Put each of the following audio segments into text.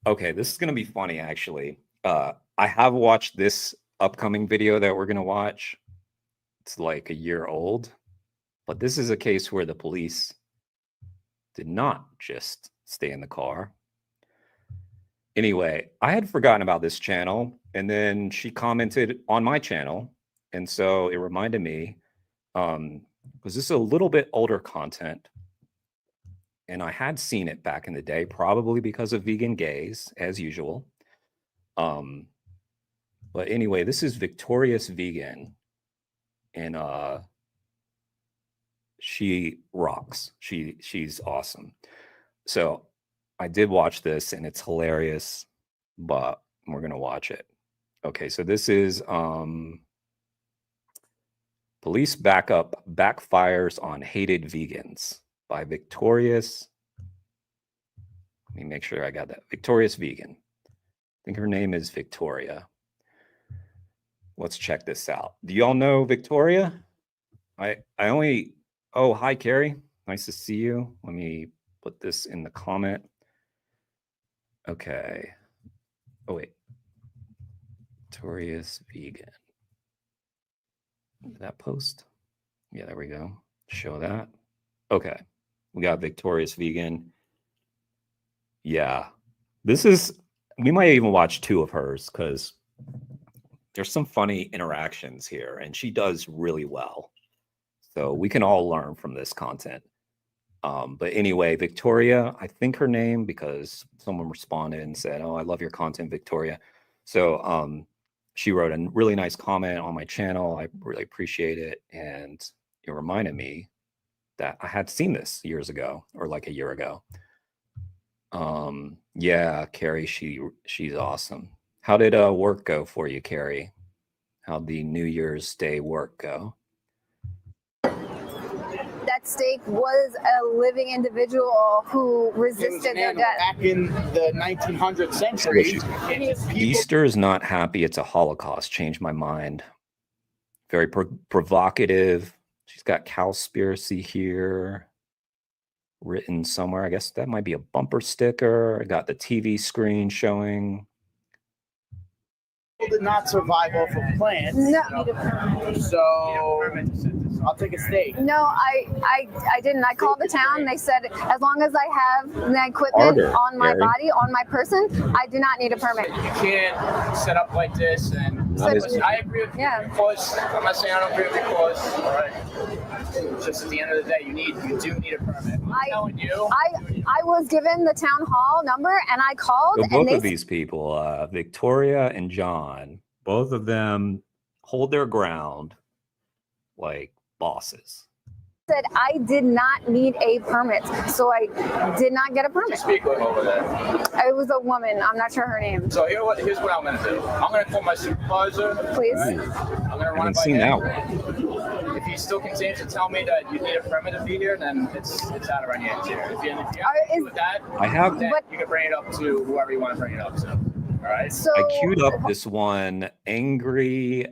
Okay, this is gonna be funny actually. I have watched this upcoming video that we're gonna watch. It's like a year old, but this is a case where the police did not just stay in the car. Anyway, I had forgotten about this channel, and then she commented on my channel, and so it reminded me, because this is a little bit older content, and I had seen it back in the day, probably because of vegan gays, as usual. But anyway, this is Victorious Vegan, and she rocks. She's awesome. So I did watch this, and it's hilarious, but we're gonna watch it. Okay, so this is Police Backup Backfires on Hated Vegans by Victorious. Let me make sure I got that. Victorious Vegan. I think her name is Victoria. Let's check this out. Do y'all know Victoria? I only, oh, hi, Carrie. Nice to see you. Let me put this in the comment. Okay. Oh, wait. Victorious Vegan. Did that post? Yeah, there we go. Show that. Okay. We got Victorious Vegan. Yeah. This is, we might even watch two of hers because there's some funny interactions here, and she does really well. So we can all learn from this content. But anyway, Victoria, I think her name, because someone responded and said, "Oh, I love your content, Victoria." So she wrote a really nice comment on my channel. I really appreciate it. And it reminded me that I had seen this years ago, or like a year ago. Yeah, Carrie, she's awesome. How did work go for you, Carrie? How'd the New Year's Day work go? That steak was a living individual who resisted their death. Back in the 1900th century. Easter is not happy. It's a Holocaust. Changed my mind. Very provocative. She's got cowspiracy here written somewhere. I guess that might be a bumper sticker. I got the TV screen showing. Did not survive off of plants. No. So I'll take a steak. No, I didn't. I called the town. They said as long as I have the equipment on my body, on my person, I do not need a permit. You can't set up like this. And listen, I agree with you. Of course, I'm not saying I don't agree with your cause. All right. Just at the end of the day, you do need a permit. I'm telling you. I was given the town hall number, and I called. So both of these people, Victoria and John, both of them hold their ground like bosses. Said I did not need a permit, so I did not get a permit. Speak with over there. It was a woman. I'm not sure her name. So here's what I'm going to do. I'm going to call my supervisor. Please. Right. I'm going to run it by him. If he still continues to tell me that you need a permit to be here, then it's out of our hands here. If you're happy with that, you can bring it up to whoever you want to bring it up to. All right. So I queued up this one. Angry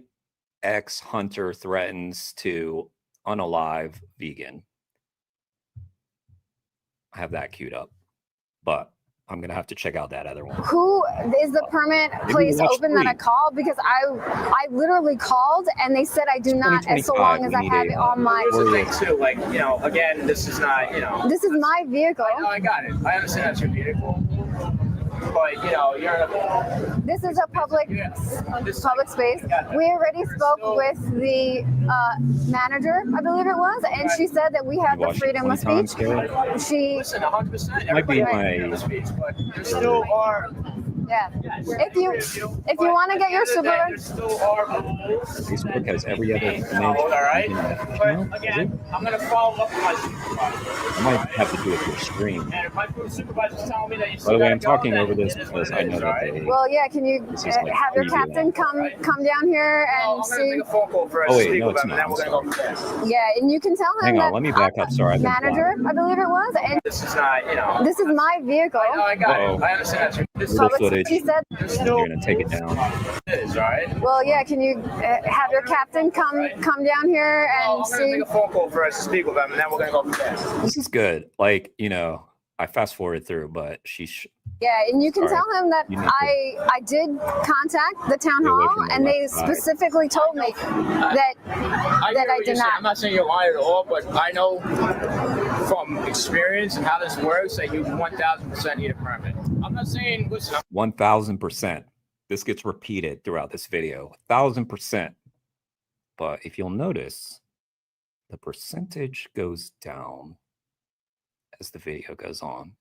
ex-hunter threatens to unalive vegan. I have that queued up, but I'm gonna have to check out that other one. Who is the permit place open that I called? Because I literally called and they said I do not, as so long as I have it on my. Here's the thing too, like, you know, again, this is not, you know. This is my vehicle. I got it. I understand that's your vehicle. But you know, this is a public space. We already spoke with the manager, I believe it was, and she said that we have the freedom of speech. Listen, 100%. Might be my speech, but there still are. Yeah. If you want to get your supervisor. Facebook has every other information. All right. But again, I'm going to follow up with my supervisor. You might have to do it through screen. And if my supervisor's telling me that you by the way, I'm talking over this because I know that they. Well, yeah. Can you have your captain come down here and see? I'm going to make a phone call for us. Oh wait, no, it's not. Yeah, and you can tell him. Hang on, let me back up. Sorry, manager, I believe it was. And this is not, you know. This is my vehicle. I got it. I understand that. This footage. He said you're gonna take it down. It is, right? Well, yeah. Can you have your captain come down here and see? I'm gonna make a phone call for us to speak with them, and then we're gonna go from there. This is good. Like, you know, I fast forwarded through, but she Yeah, and you can Sorry. tell him that I did contact the town hall, and they specifically told me that I did not. I'm not saying you're lying at all, but I know from experience and how this works that you 1,000% need a permit. I'm not saying, listen. 1,000%. This gets repeated throughout this video. 1,000%. But if you'll notice, the percentage goes down as the video goes on.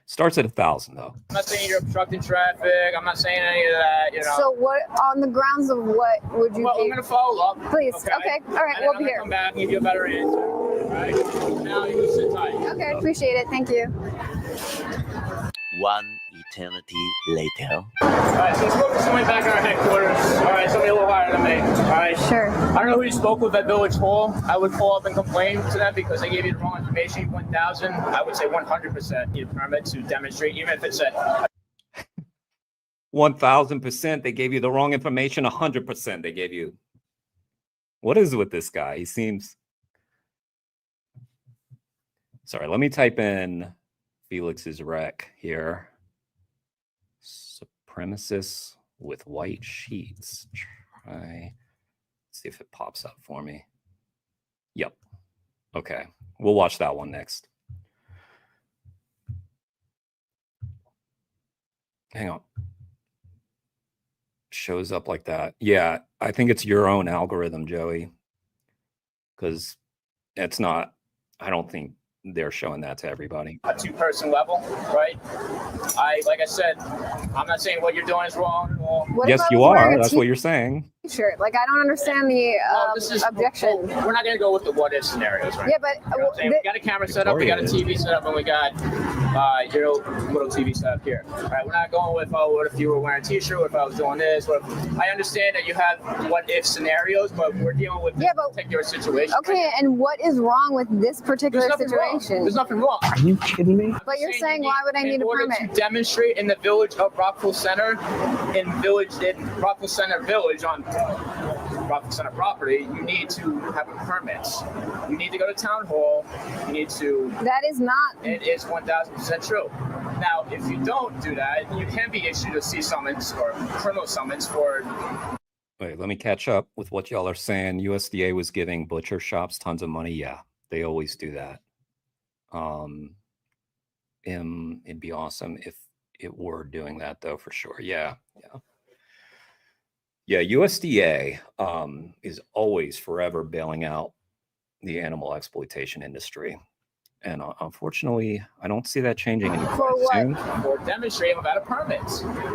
Starts at 1,000 though. I'm not saying you're obstructing traffic. I'm not saying any of that. You know. So what, on the grounds of what would you? Well, I'm gonna follow up. Please. Okay. All right. And We'll be here. Come back and give you a better answer. All right. Now you can sit tight. Okay. Appreciate it. Thank you. One eternity later. All right, so let's go to somebody back in our headquarters. All right, somebody a little higher than me. All right. Sure. I don't know who you spoke with at Village Hall. I would call up and complain to them because they gave you the wrong information. 1,000. I would say 100% need a permit to demonstrate, even if it said 1,000%. They gave you the wrong information. 100% they gave you. What is with this guy? He seems. Sorry, let me type in Felix's rec here. Supremacists with white sheets. Try. See if it pops up for me. Yep. Okay. We'll watch that one next. Hang on. Shows up like that. Yeah, I think it's your own algorithm, Joey. Because it's not, I don't think they're showing that to everybody. A two-person level, right? Like I said, I'm not saying what you're doing is wrong at all. Yes, you are. That's what you're saying. T-shirt. Like, I don't understand the objection. We're not going to go with the what-if scenarios, right? Yeah, but we got a camera set up, we got a TV set up, and we got your little TV set up here. All right, we're not going with, oh, what if you were wearing a T-shirt? What if I was doing this? What if, I understand that you have what-if scenarios, but we're dealing with this particular situation. Okay, right? And what is wrong with this particular situation? There's nothing wrong. Are you kidding me? But you're saying, why would I need a permit? To demonstrate in the village of Rockville Center, in Rockville Center Village on Rockville Center property, you need to have a permit. You need to go to town hall. You need to. That is not. It is 1,000% true. Now, if you don't do that, you can be issued a C summons or criminal summons for. Wait, let me catch up with what y'all are saying. USDA was giving butcher shops tons of money. Yeah, they always do that. It'd be awesome if it were doing that though, for sure. Yeah. USDA is always forever bailing out the animal exploitation industry, and unfortunately, I don't see that changing anytime soon. For demonstrating without a permit.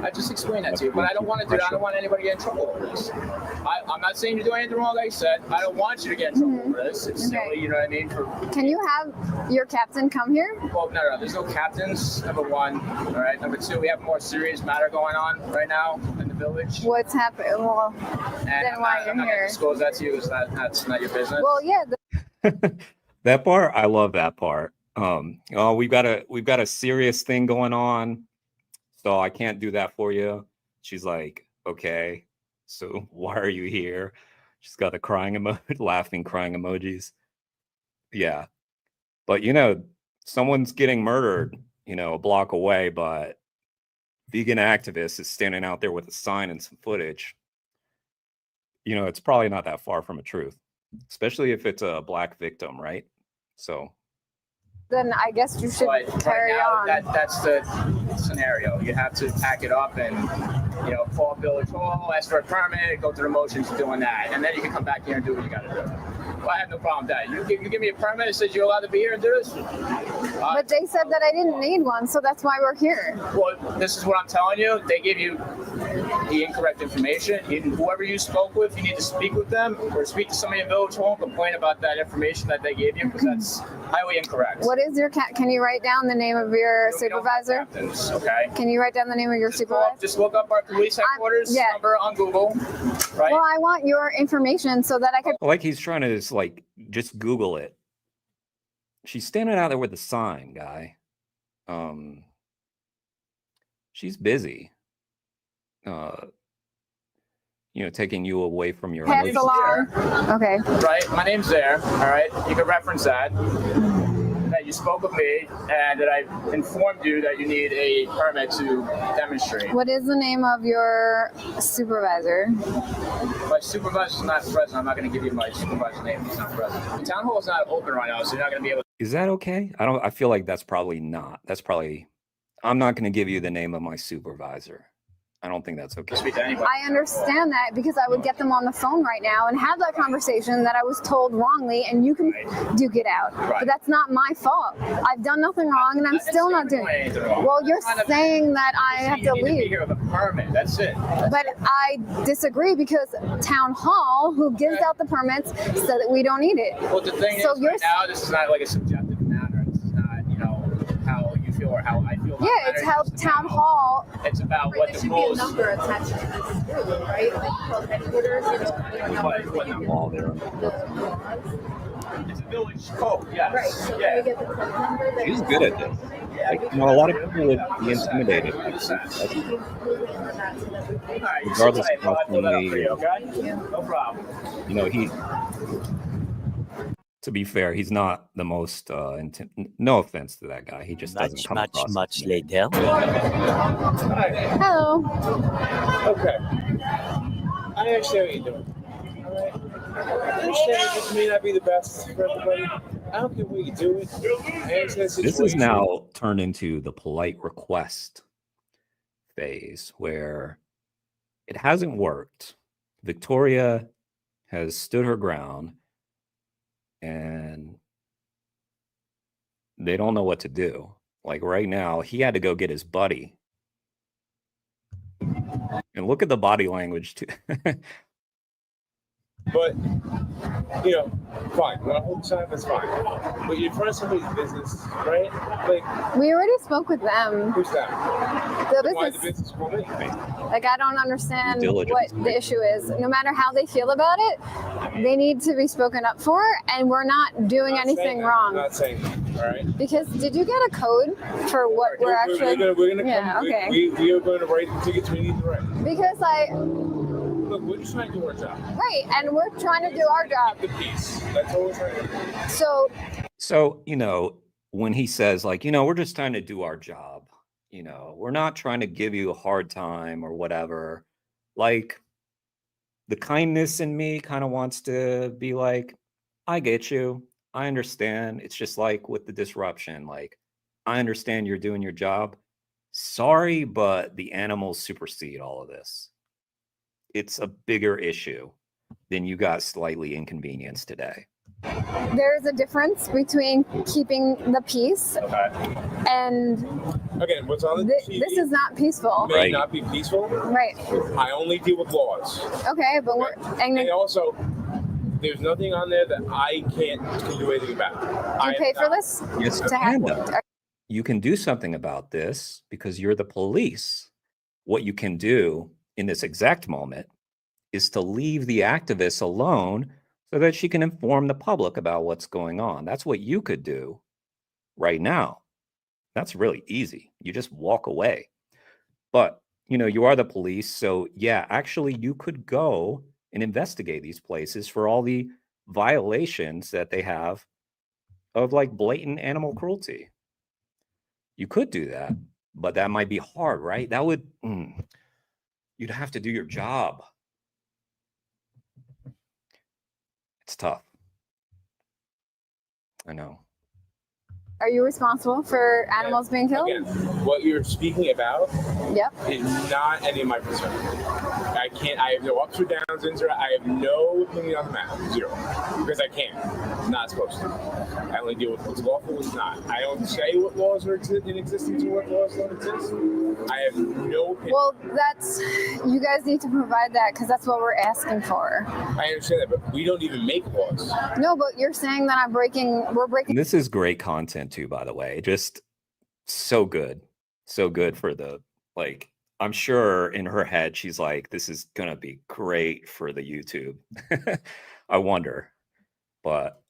I just explained that to you, but I don't want to do that. I don't want anybody to get in trouble over this. I'm not saying you're doing anything wrong, like I said. I don't want you to get in trouble over this. It's silly, you know what I mean? Can you have your captain come here? Well, no. There's no captains, number one. All right. Number two, we have a more serious matter going on right now in the village. What's happening? Well, then why you're here? I'm not going to disclose that to you because that's not your business. Well, yeah. That part, I love that part. We've got a serious thing going on, so I can't do that for you. She's like, okay, so why are you here? She's got the crying emoji, laughing, crying emojis. Yeah, but someone's getting murdered, a block away, but vegan activist is standing out there with a sign and some footage. It's probably not that far from a truth, especially if it's a black victim, right? So then I guess you should carry on. That's the scenario. You have to pack it up and, call Village Hall, ask for a permit, go through the motions of doing that, and then you can come back here and do what you got to do. Well, I have no problem with that. You give me a permit that says you're allowed to be here and do this. But they said that I didn't need one, so that's why we're here. Well, this is what I'm telling you. They give you the incorrect information. Whoever you spoke with, you need to speak with them or speak to somebody in Village Hall and complain about that information that they gave you because that's highly incorrect. What is your can you write down the name of your supervisor? Okay. Can you write down the name of your supervisor? Just look up our police headquarters number on Google. Right. Well, I want your information so that I could. Like he's trying to just Google it. She's standing out there with a sign, guy. She's busy. Taking you away from your. Pass along. Okay. Right. My name's there. All right. You can reference that. That you spoke with me and that I informed you that you need a permit to demonstrate. What is the name of your supervisor? My supervisor's not present. I'm not going to give you my supervisor's name. He's not present. The town hall is not open right now, so you're not going to be able to. Is that okay? I feel like that's probably not. I'm not going to give you the name of my supervisor. I don't think that's okay. Speak to anybody. I understand that because I would get them on the phone right now and have that conversation that I was told wrongly, and you can duke it out. Right. But that's not my fault. I've done nothing wrong, and I'm still not doing it. Well, you're saying that I have to You need to be leave. here with a permit. That's it. But I disagree because town hall, who gives out the permits, said that we don't need it. Well, the thing So is, you're right now, this is not like a subjective matter. This is not, how you feel or how I feel. About Yeah, it's how town hall. It's about what the rules. number attached to this building, right? Like headquarters, What number? All there. It's a village code. Yes. Right. So can we Yeah. get the code number there? She's good at this. Like, a lot of people would be intimidated. Include it on that so that we can. All right. Regardless Sit of tight, how I'll pull that up for you, friendly- okay? No problem. To be fair, he's not the most, no offense to that guy. He just doesn't come across. Much later. Hello. Okay. I understand what you're doing. Alright? I understand this may not be the best for everybody. I don't care what you do it. I understand the This is situation. now turned into the polite request phase where it hasn't worked. Victoria has stood her ground and they don't know what to do. Like right now, he had to go get his buddy. And look at the body language too. But, fine. When I hold time, that's fine. But you're in front of somebody's business, right? Like, We already spoke with them. who's that? The Why the business, business for me? like, I don't understand Due diligence, what the issue is. No matter how they feel about it, they need to be spoken up for, and we're not doing Not anything saying that. wrong. I'm not saying that, all right? Because did you get a code for what we're actually? We're gonna Yeah, come. okay. We are going to write the tickets we need to write. Because Look, we're just trying to do our job. right, and we're trying to do our job. The peace. That's all we're trying to do. So When he says like, we're just trying to do our job, we're not trying to give you a hard time or whatever. Like the kindness in me kind of wants to be like, I get you. I understand. It's just like with the disruption, like, I understand you're doing your job. Sorry, but the animals supersede all of this. It's a bigger issue than you got slightly inconvenienced today. there's a difference between keeping the peace and Again, what's on the TV this is not peaceful. may Right. not be peaceful. Right. I only deal with laws. Okay, but we're And also, there's nothing on there that I can't do anything about. do you pay for this? Yes, you To have- can, though. You can do something about this because you're the police. What you can do in this exact moment is to leave the activist alone so that she can inform the public about what's going on. That's what you could do right now. That's really easy. You just walk away. But, you are the police. So, yeah, actually, you could go and investigate these places for all the violations that they have of like blatant animal cruelty. You could do that, but that might be hard, right? That would, you'd have to do your job. It's tough. I know. Are you responsible for animals being killed? Again, what you're speaking about Yep. is not any of my concern. I have no ups or downs into it. I have no opinion on the matter. Zero. Because I can't. I'm not supposed to. I only deal with what's lawful, what's not. I don't say what laws are in existence or what laws don't exist. I have no opinion. Well, you guys need to provide that because that's what we're asking for. I understand that, but we don't even make laws. No, but you're saying that we're breaking. And this is great content too, by the way. Just so good. So good for the, like, I'm sure in her head, she's like, this is going to be great for the YouTube. I wonder. But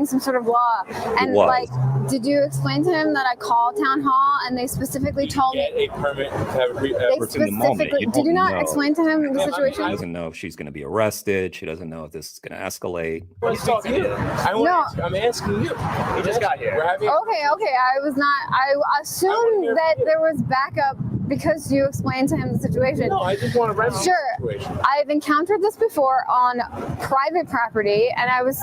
some sort of law. And like, did you explain to him that I called town hall and they specifically told me a permit to have they specifically did you not explain to him the situation? She doesn't know if she's going to be arrested. She doesn't know if this is going to escalate. He's talking to you. I'm asking you. He just got here. Okay. I was not. I assumed that there was backup because you explained to him the situation. No, I just want to rescue the situation. I've encountered this before on private property, and I was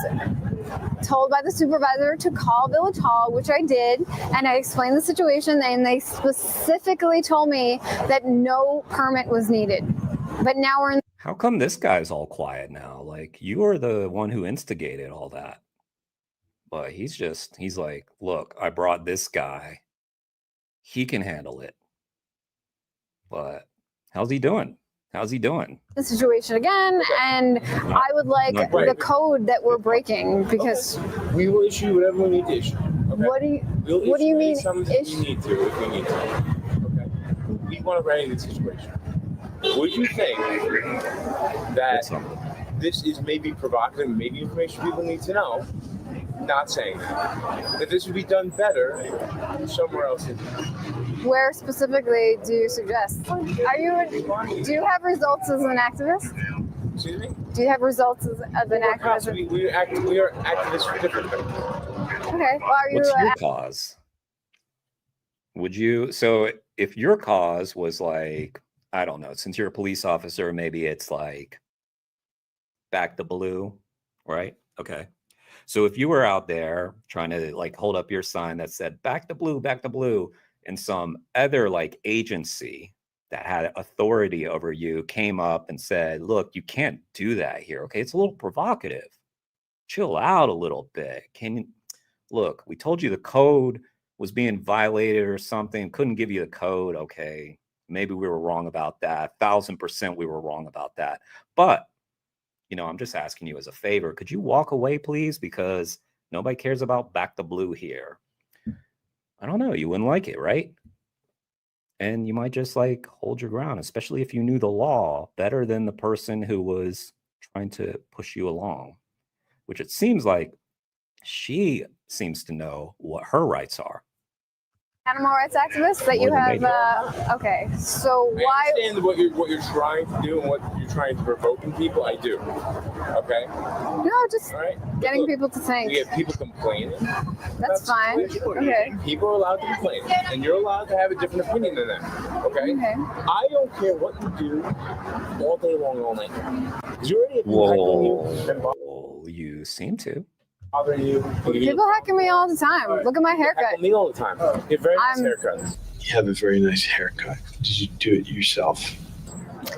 told by the supervisor to call Village Hall, which I did, and I explained the situation, and they specifically told me that no permit was needed. But now we're in. How come this guy's all quiet now? Like, you are the one who instigated all that. But he's like, look, I brought this guy. He can handle it. But how's he doing? The situation again, and I would like the code that we're breaking because we will issue whatever we need to issue. Okay? What do you mean? We need to if we need to. Okay. We want to remedy the situation. Would you think that this is maybe provocative, maybe information people need to know? Not saying that this would be done better somewhere else. Where specifically do you suggest? Do you have results as an activist? Excuse me? Do you have results as an activist? We are activists for different things. Okay. Well, are you? What's your cause? So if your cause was like, I don't know, since you're a police officer, maybe it's like back the blue, right? Okay. So if you were out there trying to like hold up your sign that said back the blue, and some other like agency that had authority over you came up and said, look, you can't do that here. Okay. It's a little provocative. Chill out a little bit. Look, we told you the code was being violated or something. Couldn't give you the code. Okay. Maybe we were wrong about that. 1000% we were wrong about that. But I'm just asking you as a favor. Could you walk away, please? Because nobody cares about back the blue here. I don't know. You wouldn't like it, right? And you might just like hold your ground, especially if you knew the law better than the person who was trying to push you along, which it seems like she seems to know what her rights are. Animal rights activists that you have. Okay, so why? I understand what you're trying to do and what you're trying to provoke in people. I do. Okay. No, just getting people to think. We get people complaining. That's fine. Okay. People are allowed to complain, and you're allowed to have a different opinion than them. Okay. I don't care what you do, all day long, all night. You already Whoa, you seem to. People hecking me all the time. Look at my haircut. Heckle me all the time. You have very nice haircuts. You have a very nice haircut. Did you do it yourself?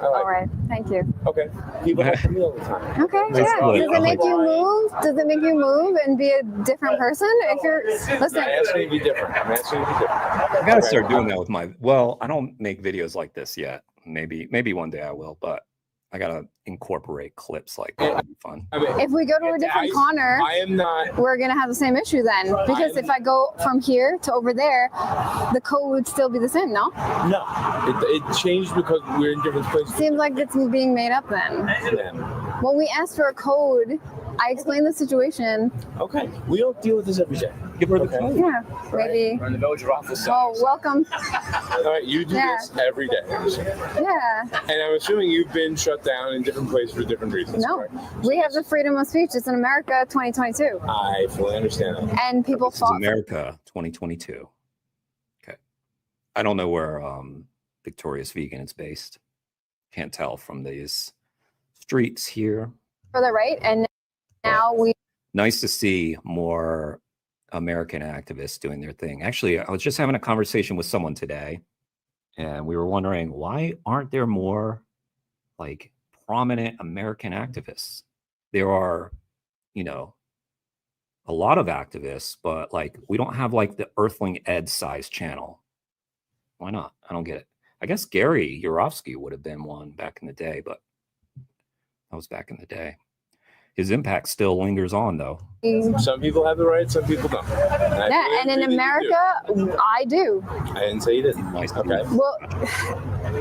All right. Thank you. Okay. People heckle me all the time. Okay. Yeah. Does it make you move? Does it make you move and be a different person? If you're listen. I'm asking you to be different. I gotta start doing that with my. Well, I don't make videos like this yet. Maybe one day I will, but I gotta incorporate clips like that. That'd be fun. If we go to a different corner, we're gonna have the same issue then. Because if I go from here to over there, the code would still be the same, no? No, it changed because we're in different places. Seems like it's being made up then. When we asked for a code, I explained the situation. Okay, we don't deal with this every day. Give her the code. Yeah, maybe. We're in the village of Rockville. Oh, welcome. All right, you do this every day. Yeah. And I'm assuming you've been shut down in different places for different reasons. No, we have the freedom of speech. It's in America 2022. I fully understand that. And people fought. America 2022. Okay. I don't know where Victorious Vegan is based. Can't tell from these streets here. For the right, and now we. Nice to see more American activists doing their thing. Actually, I was just having a conversation with someone today, and we were wondering, why aren't there more like prominent American activists? There are, a lot of activists, but like we don't have like the Earthling Ed size channel. Why not? I don't get it. I guess Gary Yourofsky would have been one back in the day, but that was back in the day. his impact still lingers on, though. Some people have the right, some people don't. And in America, I do. I didn't say you didn't. Nice. Okay. Well,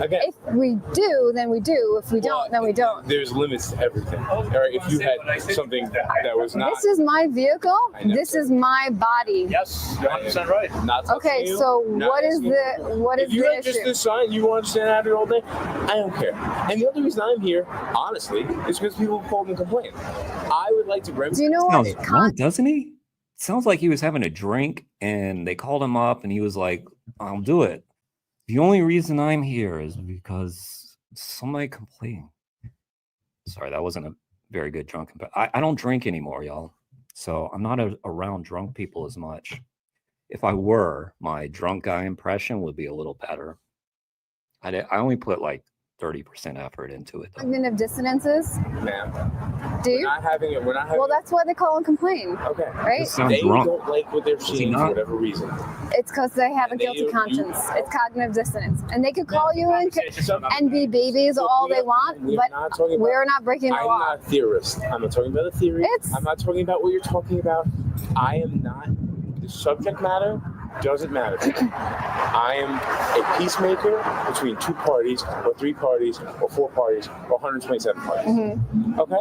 Again, if we do, then we do. If we don't, then we don't. There's limits to everything. All right, if you had something that was not. This is my vehicle. This is my body. Yes, you're 100% right. Not Okay, you, so not what is asking the you. what is If you the had just issue? this sign, you want to stand out here all day. I don't care. And the only reason I'm here, honestly, is because people called and complained. I would like to. Do you know Sounds what? drunk, doesn't he? Sounds like he was having a drink and they called him up and he was like, I'll do it. The only reason I'm here is because somebody complained. Sorry, that wasn't a very good drunk. But I don't drink anymore, y'all. So I'm not around drunk people as much. If I were, my drunk guy impression would be a little better. I only put like 30% effort into it, though. Cognitive dissonances? Ma'am. Do you? We're not having it. We're not having Well, that's why they call and complain, Okay. right? This sounds They drunk. don't like what they're seeing for whatever reason. It's because they have a And they guilty don't- conscience. It's cognitive dissonance, and they could call you Conversation. and be babies all they want, We're but not talking about- we're not breaking the I'm law. not a theorist. I'm not talking about a theory. It's- I'm not talking about what you're talking about. I am not. The subject matter doesn't matter to me. I am a peacemaker between two parties, or three parties, or four parties, or 127 parties. Mm-hmm. Okay?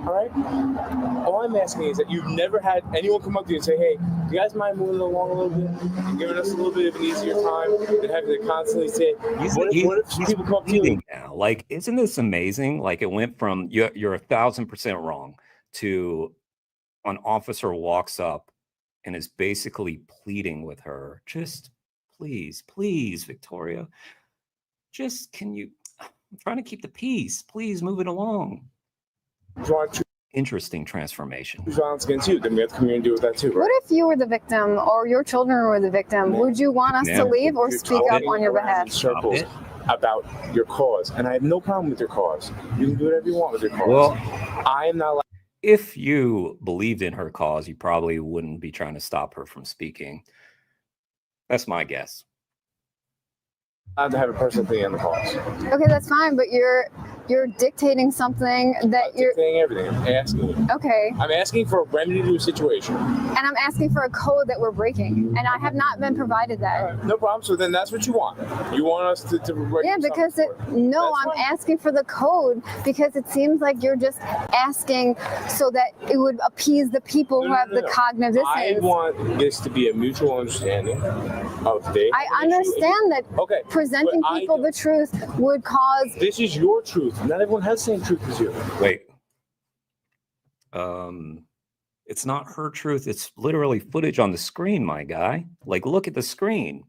All right? All I'm asking is that you've never had anyone come up to you and say, hey, do you guys mind moving along a little bit and giving us a little bit of an easier time than having to constantly say, what if people come up to you? Now, like, isn't this amazing? Like, it went from you're 1,000% wrong to an officer walks up and is basically pleading with her, just please, Victoria, just I'm trying to keep the peace. Please move it along. Interesting transformation. Violence against you, then we have to come here and deal with that too. What if you were the victim or your children were the victim? Would you want us to leave or You're speak up talking on your around in behalf? circles it. about your cause, and I have no problem with your cause. You can do whatever you want with your cause. Well, I am not. if you believed in her cause, you probably wouldn't be trying to stop her from speaking. That's my guess. Allowed to have a personal opinion on the cause. Okay, that's fine, but you're dictating something that you're saying everything. I'm asking you. okay. I'm asking for a remedy to a situation. And I'm asking for a code that we're breaking, and I have not been provided that. All right, no problem. So then that's what you want. You want us to break Yeah, something because for That's I'm fine. asking for the code because it seems like you're just asking so that it would appease the people who have the cognitive I dissonance. want this to be a mutual understanding of the. I understand that Okay. presenting but I people the truth would cause. This is your truth. Not everyone has the same truth as you. Wait. It's not her truth. It's literally footage on the screen, my guy. Like, look at the screen.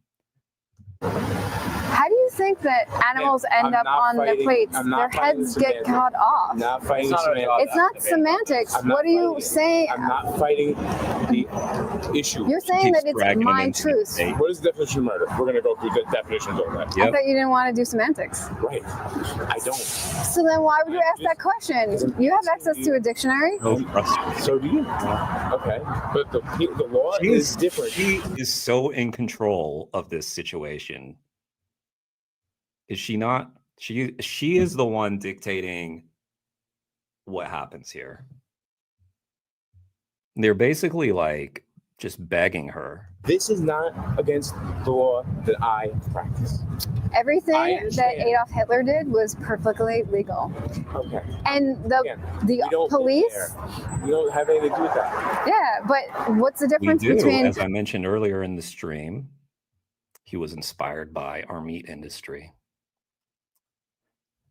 How do you think that animals I'm end up not on the fighting- plates? I'm Their not fighting heads the get semantics. cut off. I'm not fighting It's the not a semantics. It's not semantics. I'm not What are you fighting it. saying? I'm not fighting the issue. You're saying Keeps that it's dragging him my into the truth. debate. What is the definition of murder? We're going to go through the definitions of that. I Yep. thought you didn't want to do semantics. Right. I don't. So then why would you ask that question? You have access to a dictionary. No trust. So do you. Okay. But the law is different. She is so in control of this situation. Is she not? She is the one dictating what happens here. They're basically like just begging her. This is not against the law that I practice. I Everything that understand. Adolf Hitler did was perfectly legal. Okay. And Again, we the don't police, live there. We don't have anything to do with that. yeah, but what's the We difference do, between as I mentioned earlier in the stream, he was inspired by our meat industry.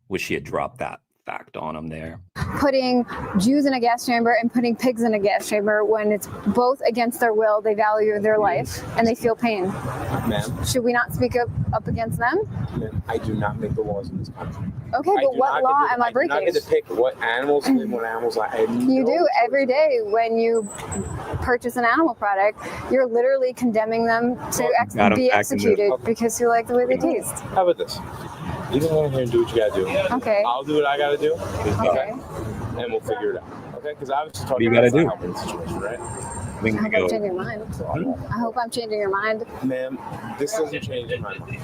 Wish he had dropped that fact on him there. putting Jews in a gas chamber and putting pigs in a gas chamber when it's both against their will? They value their life and they feel pain. Ma'am, Should we not speak up against them? ma'am, I do not make the laws in this country. Okay, I but do what not law get to- am I I do not breaking? get to pick what animals live, what animals I have You no do choice. every day when you purchase an animal product. You're literally condemning them to got 'em be back in the- executed because you like the way they taste. How about this? You can go in here and do what you gotta do. Okay. I'll do what I gotta do. Okay. And we'll figure it out. Okay? Because I was just What talking do you about gotta do? helping the situation, right? We I can hope I'm go. changing your mind. I hope I'm changing your mind. Ma'am, this doesn't change my mind.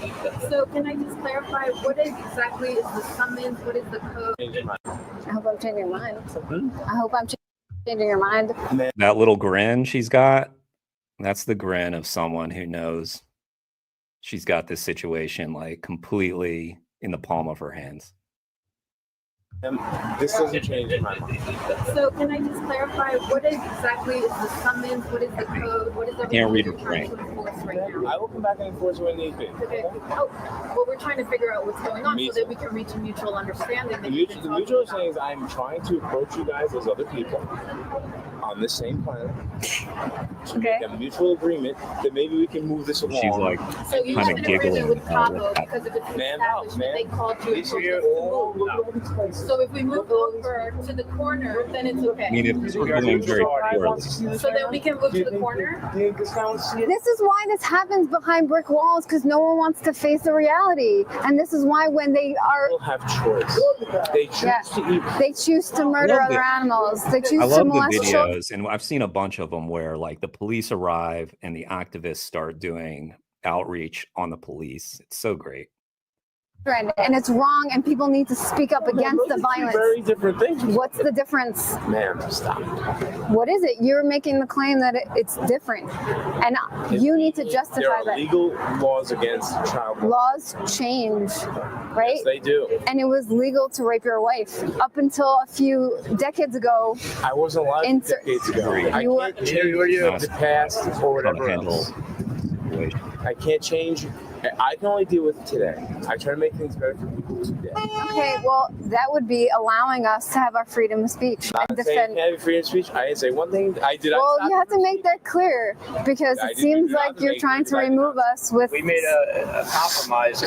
So can I just clarify, what exactly is the summons? What is the code? Change my I hope I'm changing your mind. I hope I'm changing. Changing your mind. That little grin she's got, that's the grin of someone who knows she's got this situation like completely in the palm of her hands. This doesn't change my mind. So can I just clarify, what exactly is the summons? What is the code? What is everything Can't read you're her trying brain. to enforce right now? I will come back and enforce when need be. Okay. Oh, well, we're trying to figure out what's going on so that we can reach a mutual understanding. The mutual thing is I'm trying to approach you guys as other people on this same planet. Okay. A mutual agreement that maybe we can move this along. She's like So you kind have of an agreement giggling with about Cabo what because if it's an Man, establishment, they called you and told us to move. So if we move over to the corner, then it's okay. I mean, it's doing very poorly. So then we can move to the corner? This is why this happens behind brick walls, because no one wants to face the reality. And this is why when they are, People have choice. They choose Yeah. to eat. they choose to murder love other it. animals. They I choose to love the molest children. videos, and I've seen a bunch of them where like the police arrive and the activists start doing outreach on the police. It's so great. And it's wrong, and people need to speak up against the violence. Very different things. What's the difference? Man, stop. What is it? You're making the claim that it's different, and you need to There justify are that. legal laws against child molestation. Laws change, right? Yes, they do. And it was legal to rape your wife up until a few decades ago. I wasn't allowed Insert- decades ago. I You can't change the past or How to whatever handle else. situation. I can't change. I can only deal with today. I try to make things better for people today. Okay, well, that would be allowing us to have our freedom of speech Not and saying defend. you can't have freedom of speech. I didn't say one thing. I did. Well, I you have to make that clear, because I it didn't seems do that like to you're make trying it, to I did remove not. us with. We made a compromise,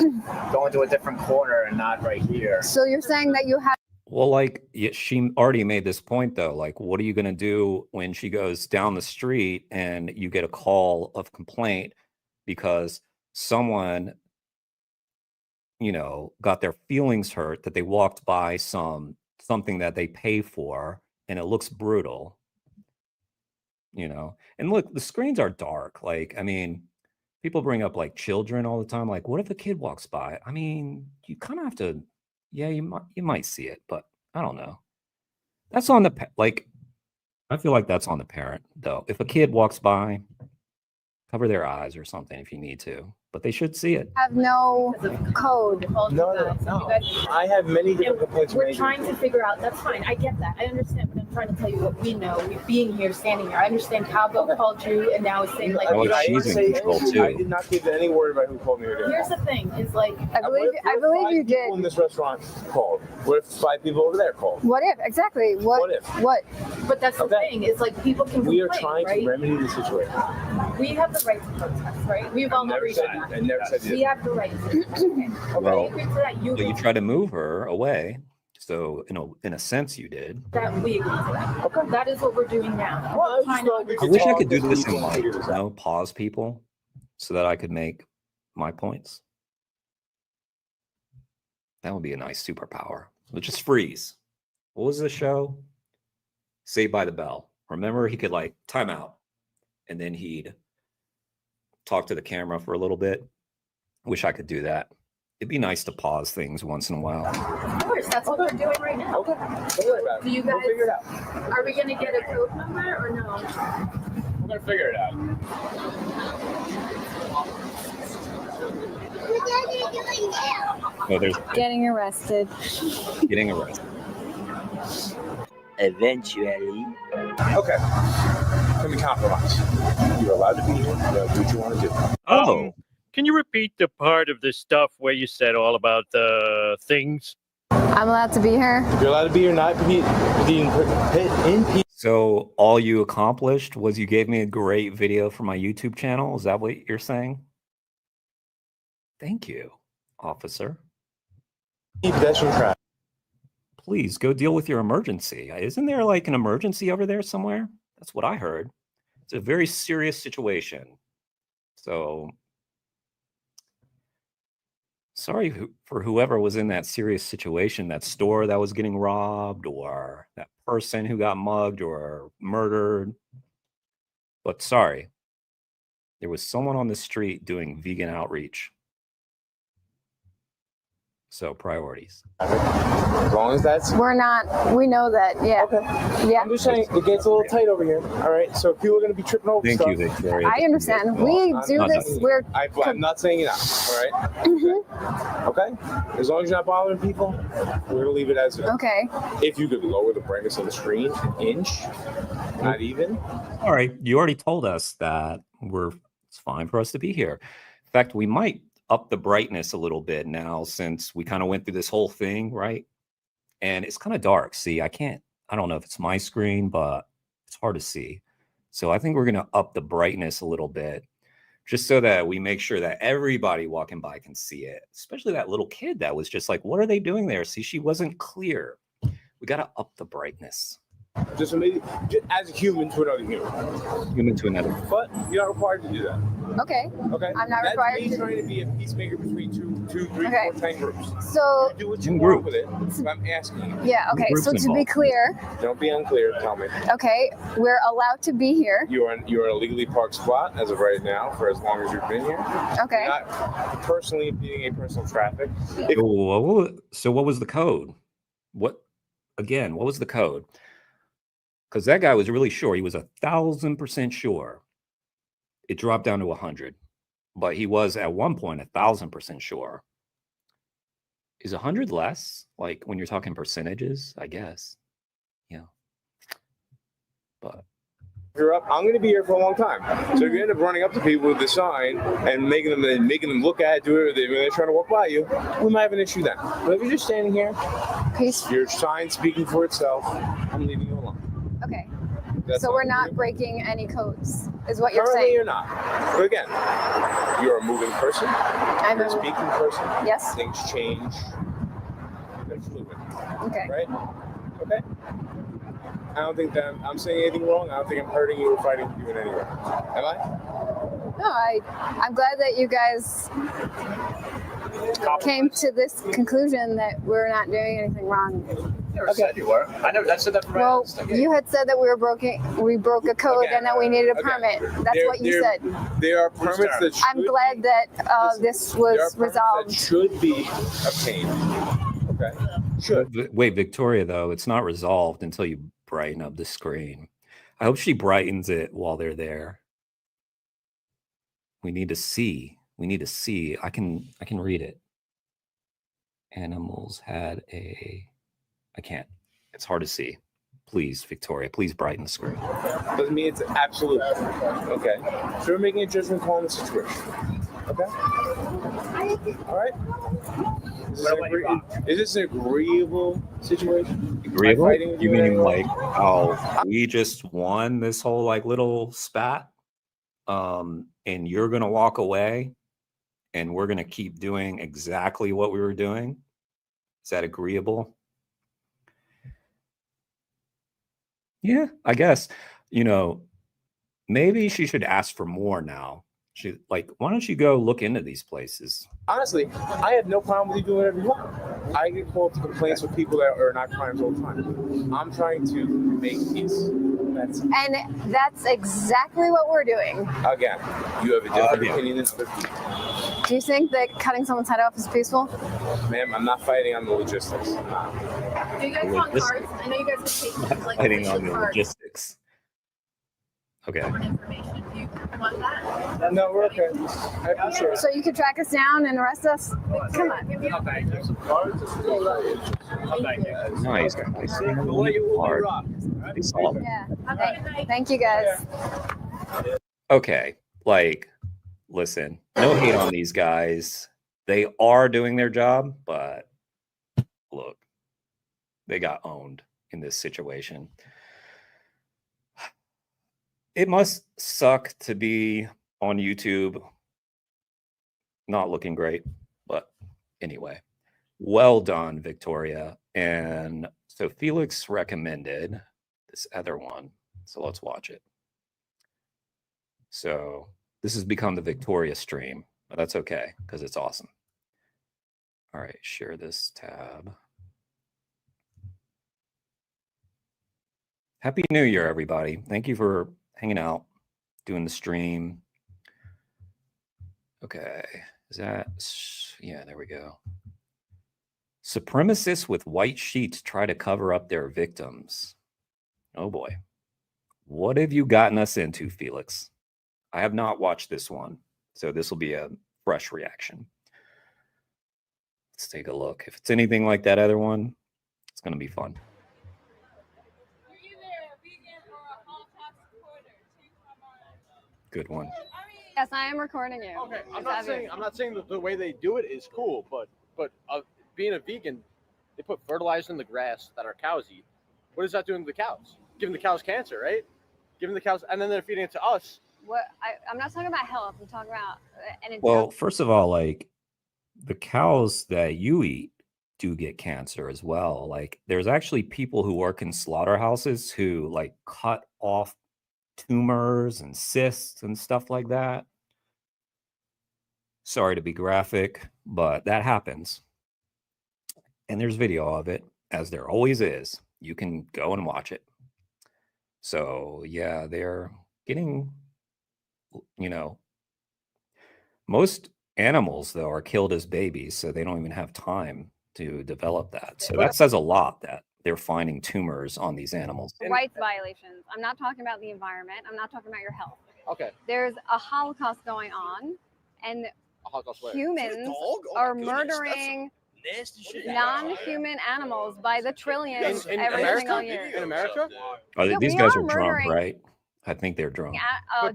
going to a different corner and not right here. So you're saying that you have. Well, like she already made this point though. Like, what are you going to do when she goes down the street and you get a call of complaint because someone, got their feelings hurt that they walked by something that they pay for and it looks brutal, And look, the screens are dark. Like, I mean, people bring up like children all the time. Like, what if a kid walks by? I mean, you kind of have to, yeah, you might see it, but I don't know. That's on the like. I feel like that's on the parent though. If a kid walks by, cover their eyes or something if you need to, but they should see it. Have no code. No. I have many different complaints. We're trying to figure out, that's fine, I get that, I understand, but I'm trying to tell you what we know, being here, standing here. I understand Cabo called you and now is saying like, Oh, I she's didn't in say control, anything. too. I did not give any word about who called me here. here's the thing, is like, I believe you People did. in this restaurant called. What if 5 people over there called? What if? Exactly. What if? What? but that's the Okay. thing, is like people can We are complain, trying right? to remedy the situation. We have the right to protest, right? We've all Never agreed said to that. that. I never said We you. have the right to. Okay. Well, We agreed to that. You But you try to move her away. So, in a sense, you did. that we agreed to that. Okay. That is what we're doing now. Well, I Trying just to thought I wish I could do talk this to in people and like, figure this out. pause people so that I could make my points. That would be a nice superpower. But just freeze. What was the show? Saved by the Bell. Remember, he could like time out and then he'd talk to the camera for a little bit. Wish I could do that. It'd be nice to pause things once in a while. Of course, that's what we're doing right now. Okay. Don't worry about it. Do you We'll guys- figure it out. Are we gonna get a code number or no? We're gonna figure it out. Oh, there's Getting arrested. getting arrested. Eventually. Okay. Can we compromise? You're allowed to be here. You're allowed to do what you want to do. Oh, Can you repeat the part of the stuff where you said all about the things? I'm allowed to be here. You're allowed to be here, not be in peace. so all you accomplished was you gave me a great video for my YouTube channel. Is that what you're saying? Thank you, officer. Pedestrian traffic. Please go deal with your emergency. Isn't there like an emergency over there somewhere? That's what I heard. It's a very serious situation. So sorry for whoever was in that serious situation, that store that was getting robbed, or that person who got mugged or murdered. But sorry, there was someone on the street doing vegan outreach. So priorities. As long as that's. We're not. We know that. Yeah. Okay. Yeah. I'm just saying it gets a little tight over here. All right. So people are going to be tripping over Thank stuff. you, Victoria. I understand. We do this. I'm not saying you're not. All right. Mm-hmm. Okay. As long as you're not bothering people, we're going to leave it as it is. Okay. If you could lower the brightness on the screen an inch, not even. All right. You already told us that it's fine for us to be here. In fact, we might up the brightness a little bit now since we kind of went through this whole thing, right? And it's kind of dark. See, I don't know if it's my screen, but it's hard to see. So I think we're going to up the brightness a little bit just so that we make sure that everybody walking by can see it, especially that little kid that was just like, what are they doing there? See, she wasn't clear. We got to up the brightness. Just as a human to another human. Human to another. But you're not required to do that. Okay. Okay. I'm not required to. That's me trying to be a peacemaker between two, three, okay. 4, 10 groups. So you do what you want with it. But I'm asking you. Yeah. Okay. So to be clear. Don't be unclear. Tell me. Okay. We're allowed to be here. You're in a legally parked spot as of right now for as long as you've been here. Okay. You're not personally impeding a personal traffic. So what was the code? What was the code? Because that guy was really sure. He was 1,000% sure. It dropped down to 100, but he was at one point 1,000% sure. Is 100 less? Like when you're talking percentages, I guess. Yeah. But you're up. I'm going to be here for a long time. So if you end up running up to people with the sign and making them look at it, do it, when they're trying to walk by you, we might have an issue then. But if you're just standing here, your sign speaking for itself, I'm leaving you alone. Okay. So we're not breaking any codes, is what you're Currently saying? You're not. But again, you're a moving person. You're a speaking person. Yes. Things change. It's moving. Okay. Right? Okay. I don't think that I'm saying anything wrong. I don't think I'm hurting you or fighting with you in any way. Am I? No, I'm glad that you guys came to this conclusion that we're not doing anything wrong. Never said you were. I said that for well, you had said that we broke a code and that we needed a permit. That's what you said. There are permits that should I'm glad that this was resolved. That should be obtained. Okay. Should. Wait, Victoria, though, it's not resolved until you brighten up the screen. I hope she brightens it while they're there. We need to see. I can read it. Animals had a... I can't. It's hard to see. Please, Victoria, please brighten the screen. Doesn't mean it's absolute. Okay. So we're making a judgment call on the situation. Okay. All right. Is this an agreeable situation? Agreeable? You mean like how we just won this whole like little spat, and you're gonna walk away, and we're gonna keep doing exactly what we were doing? Is that agreeable? Yeah, I guess, maybe she should ask for more now. Why don't you go look into these places? Honestly, I have no problem with you doing whatever you want. I get called to complaints with people that are not crimes all the time. I'm trying to make peace. And that's exactly what we're doing. Again, you have a different opinion than other people. Do you think that cutting someone's head off is peaceful? Ma'am, I'm not fighting on the logistics. Do you guys want cards? I know you guys can take like fighting on the cards. logistics. Okay. Information if you want that. No, we're okay. I appreciate it. So you could track us down and arrest us? Come on. Thank you. Some cards? Thank you. Nice, guys. Hard. Yeah. Okay. Thank you, guys. Okay, listen, no hate on these guys. They are doing their job, but look, they got owned in this situation. It must suck to be on YouTube not looking great, but anyway, well done, Victoria. And so Felix recommended this other one, so let's watch it. So this has become the Victoria stream, but that's okay because it's awesome. All right, share this tab. Happy New Year, everybody. Thank you for hanging out, doing the stream. Okay, is that, yeah, there we go. Supremacists with white sheets try to cover up their victims. Oh boy. What have you gotten us into, Felix? I have not watched this one, so this will be a fresh reaction. Let's take a look. If it's anything like that other one, it's going to be fun. Good one. Yes, I am recording you. Okay, I'm not saying that the way they do it is cool, but being a vegan, they put fertilizer in the grass that our cows eat. What is that doing to the cows? Giving the cows cancer, right? Giving the cows, and then they're feeding it to us. What? I'm not talking about health. I'm talking about well, first of all, like the cows that you eat do get cancer as well. Like there's actually people who work in slaughterhouses who like cut off tumors and cysts and stuff like that. Sorry to be graphic, but that happens. And there's video of it, as there always is. You can go and watch it. So yeah, they're getting, you know, most animals though are killed as babies, so they don't even have time to develop that. So that says a lot that they're finding tumors on these animals. Rights violations. I'm not talking about the environment. I'm not talking about your health. Okay. There's a Holocaust going on, and humans are murdering non-human animals by the trillions every single year. In America? These guys are drunk, right? I think they're drunk.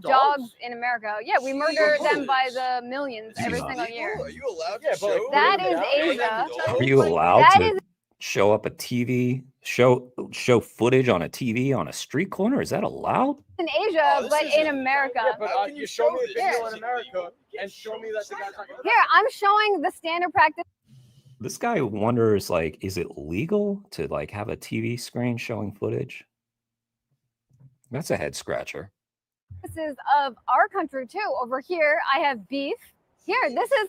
Dogs in America. Yeah, we murder them by the millions every single year. Are you allowed to show? That is Asia. Are you allowed to show up a TV, show footage on a TV on a street corner? Is that allowed? In Asia, but in America. Yeah, but you show me a video in America and show me that the guy's not. Here, I'm showing the standard practice. This guy wonders, like, is it legal to like have a TV screen showing footage? That's a head scratcher. This is of our country too. Over here, I have beef. Here, this is.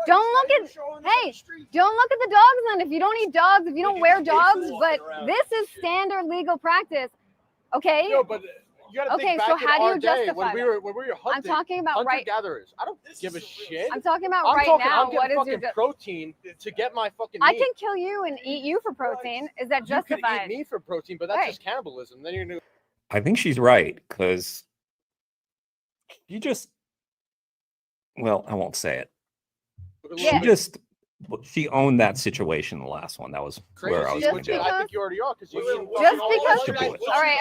Don't look at. Hey, don't look at the dogs then. If you don't eat dogs, if you don't wear dogs, but this is standard legal practice. Okay. No, but you gotta think back so how do you justify when we were hunting? I'm talking about hunter gatherers. I don't give a shit. I'm talking about now. What is your protein to get my fucking meat. I can kill you and eat you for protein. Is that justified? You can eat me for protein, but that's just cannibalism. Then you're gonna. I think she's right, because you just, well, I won't say it. She owned that situation, the last one. That was where I was going to go. I think you already are, because all right.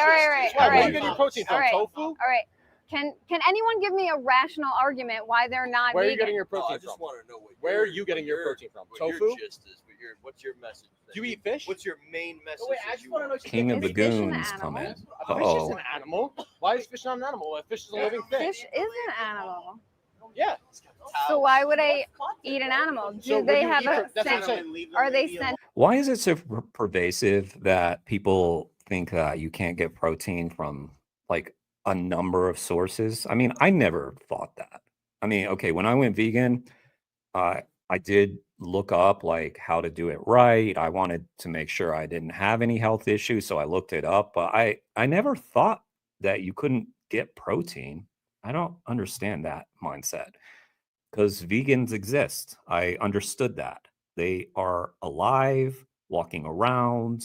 Where are you getting your protein from? Tofu? All right. Can anyone give me a rational argument why they're not Where are vegan? you getting your protein I just want to know where are you getting your protein from? Tofu? Your gist is, what's your message? Do you eat fish? What's your main message? Wait, I just want to know. King of the Goons coming. Fish is an animal. Why is fish not an animal? Fish is a living thing. Fish is an animal. Yeah. So why would I eat an animal? Do they have a sense? Are they sent? Why is it so pervasive that people think that you can't get protein from like a number of sources? I mean, I never thought that. I mean, okay, when I went vegan, I did look up like how to do it right. I wanted to make sure I didn't have any health issues, so I looked it up. But I never thought that you couldn't get protein. I don't understand that mindset, because vegans exist. I understood that. They are alive, walking around.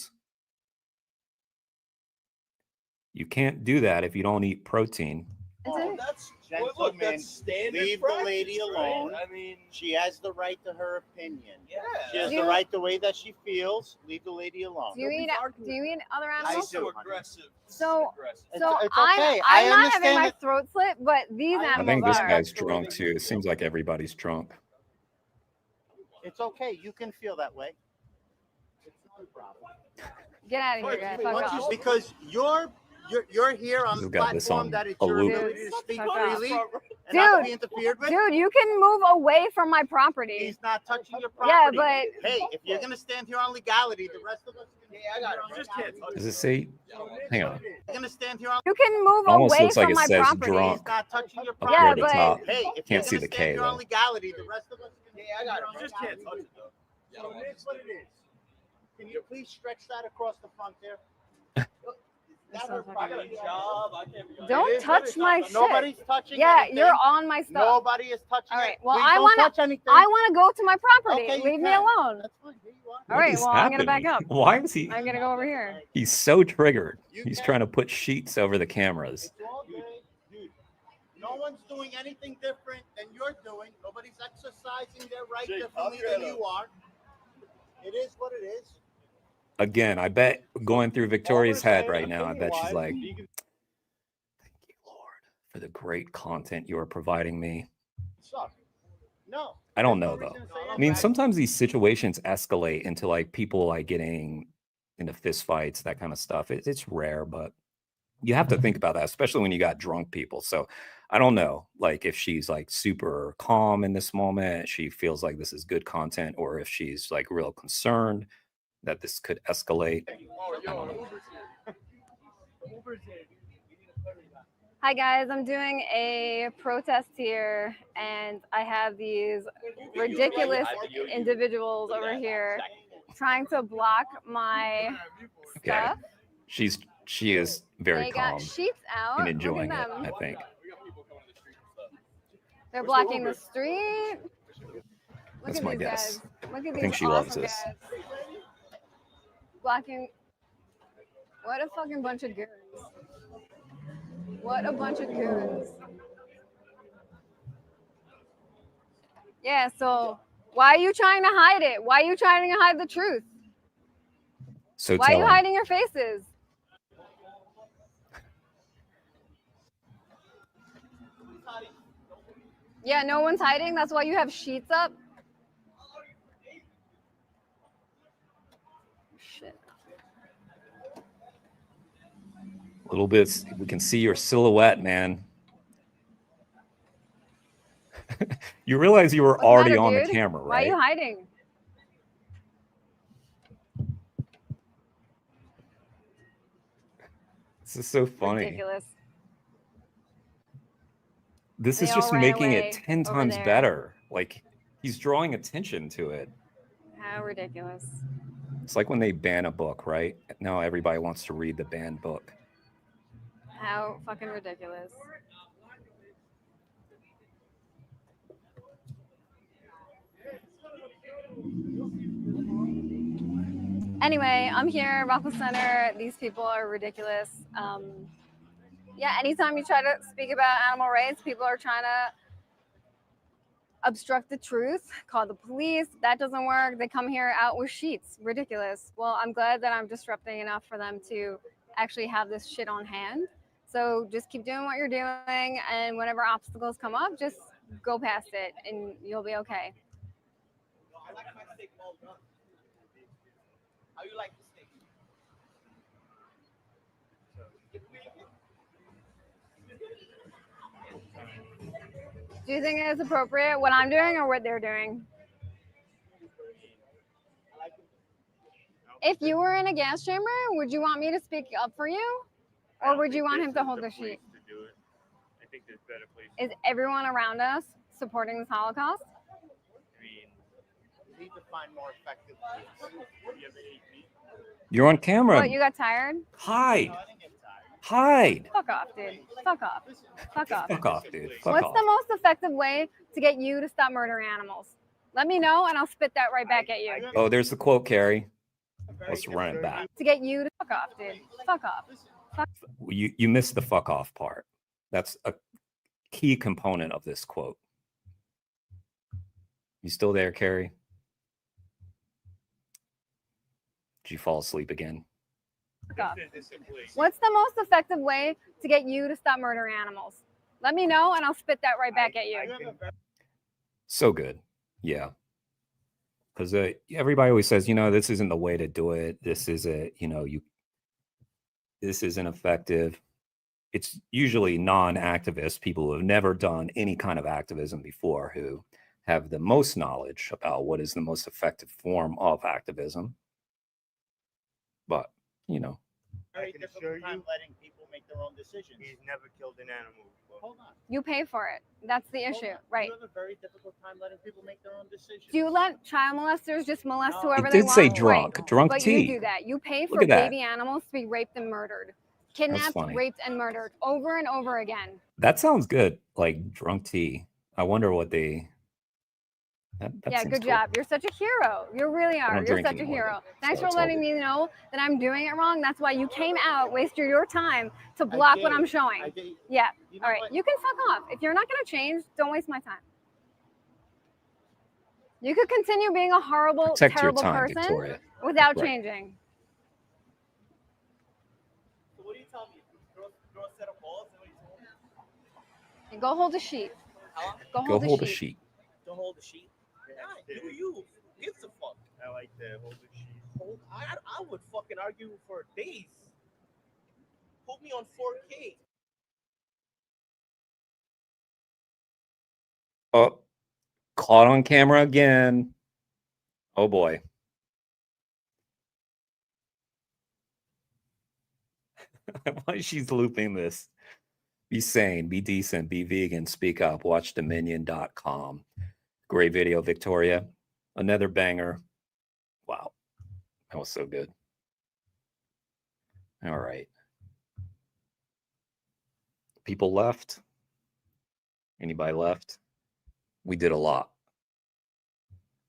You can't do that if you don't eat protein. That's Gentlemen, that's standard leave practice, the lady alone. Right? I mean, she has the right to her opinion. Yeah. She has the right the way that she feels. Leave the lady alone. Do you eat other animals? do. Aggressive. So it's okay. I'm not having my throat slit, but these animals I think this are. guy's drunk too. It seems like everybody's drunk. It's okay. You can feel that way. It's not a problem. Get out of here, guys. Fuck off. Because you're here on the platform that it's your ability to speak freely and not to be interfered with. Dude, you can move away from my property. He's not touching your property. Yeah, but hey, if you're gonna stand here on legality, the rest of us. I got it. Just kidding. Does it say? Hang on. You're gonna stand here on. You can move Almost away looks like from it my says property. drunk. He's not touching your Up property. here at the top. Hey, if Can't see you're the gonna K stand here on though. legality, the rest of us. I got it. You just can't touch it though. So it is what it is. Can you please stretch that across the front there? Don't touch my shit. Nobody's touching. Yeah, anything. you're on my stuff. Nobody is touching. All right. It. Well, Please I don't want touch anything. I want to go to my property. Okay, Leave me alone. That's fine. Here you are. All right. is Well, I'm gonna back up. Why is he? I'm gonna go over here. He's so triggered. He's trying to put sheets over the cameras. It's all good, dude. No one's doing anything different than you're doing. Nobody's exercising their right differently than you are. It is what it is. Again, I bet going through Victoria's head right now, I bet she's like, thank you, Lord, for the great content you are providing me. No. I don't know, though. I mean, sometimes these situations escalate into like people like getting into fist fights, that kind of stuff. It's rare, but you have to think about that, especially when you got drunk people. So I don't know, like if she's like super calm in this moment, she feels like this is good content, or if she's like real concerned that this could escalate. I don't know. Hi guys, I'm doing a protest here, and I have these ridiculous individuals over here trying to block my stuff. She is very They calm got sheets out. and enjoying Look it, at them. I think. They're blocking the street. Look That's at my these guess. guys. Look at I these think she awesome loves this. guys. Blocking. What a fucking bunch of goons. What a bunch of goons. Yeah, so why are you trying to hide it? Why are you trying to hide the truth? So why are you hiding your faces? Yeah, no one's hiding. That's why you have sheets up. Shit. A little bit, we can see your silhouette, man. You realize you were What's already the matter, on dude? the camera, Why are right? you hiding? This is so funny. Ridiculous. This They is all just ran making away it 10 over times there. better. Like, he's drawing attention to it. How ridiculous. It's like when they ban a book, right? Now everybody wants to read the banned book. How fucking ridiculous. Anyway, I'm here, Rockville Center. These people are ridiculous. Yeah, anytime you try to speak about animal rights, people are trying to obstruct the truth, call the police. That doesn't work. They come here out with sheets. Ridiculous. Well, I'm glad that I'm disrupting enough for them to actually have this shit on hand. So just keep doing what you're doing, and whenever obstacles come up, just go past it and you'll be okay. I like my steak well done. How you like the steak? Do you think it's appropriate what I'm doing or what they're doing? If you were in a gas chamber, would you want me to speak up for you? Or would you want him to hold the sheet? I think there's better places. Is everyone around us supporting this Holocaust? I mean, We need to find more effective ways. You're on camera. What, you got tired? Hide. No, I didn't get tired. Hide. Fuck off, dude. Fuck off. Fuck off. Fuck off, dude. Fuck What's off. the most effective way to get you to stop murdering animals? Let me know and I'll spit that right back at you. Oh, there's the quote, Carrie. Let's run it back. To get you to fuck off, dude. Fuck off. Fuck. You missed the fuck off part. That's a key component of this quote. You still there, Carrie? Did you fall asleep again? Fuck off. What's the most effective way to get you to stop murdering animals? Let me know and I'll spit that right back at you. So good. Yeah. Because everybody always says, this isn't the way to do it. This isn't, this isn't effective. It's usually non-activists, people who have never done any kind of activism before, who have the most knowledge about what is the most effective form of activism. But, Very difficult time letting people make their own decisions. He's never killed an animal before. Hold on. You pay for it. That's the Hold issue, on. right? You have a very difficult time letting people make their own decisions. Do you let child molesters just molest No. whoever it they did want? say drunk, Right. drunk But tea. you do that. You pay for Look at that. baby animals to be raped and murdered. kidnapped, funny. raped, and murdered over and over again. That sounds good. Like drunk tea. I wonder what they. That Yeah, seems good cool. job. You're such a hero. You really are. don't You're drink such a anymore, hero. though, Thanks so for it's all letting good. me know that I'm doing it wrong. That's why you came out, wasted your time to block what I'm showing. Yeah. All right. You can fuck off. If you're not going to change, don't waste my time. You could continue being a horrible, Protect your terrible time, person Victoria. without Right. changing. So what do you tell me? Throw a set of balls? Is that what you told me? And go hold a sheet. Huh? Go Go hold, hold a a sheet. sheet. Don't hold the sheet. Yeah, you. Who gives a fuck? I like the hold the sheet. I would fucking argue for days. Put me on 4K. Oh, caught on camera again. Oh boy. Why she's looping this? Be sane, be decent, be vegan, speak up, watch dominion.com. Great video, Victoria. Another banger. Wow. That was so good. All right. People left? Anybody left? We did a lot.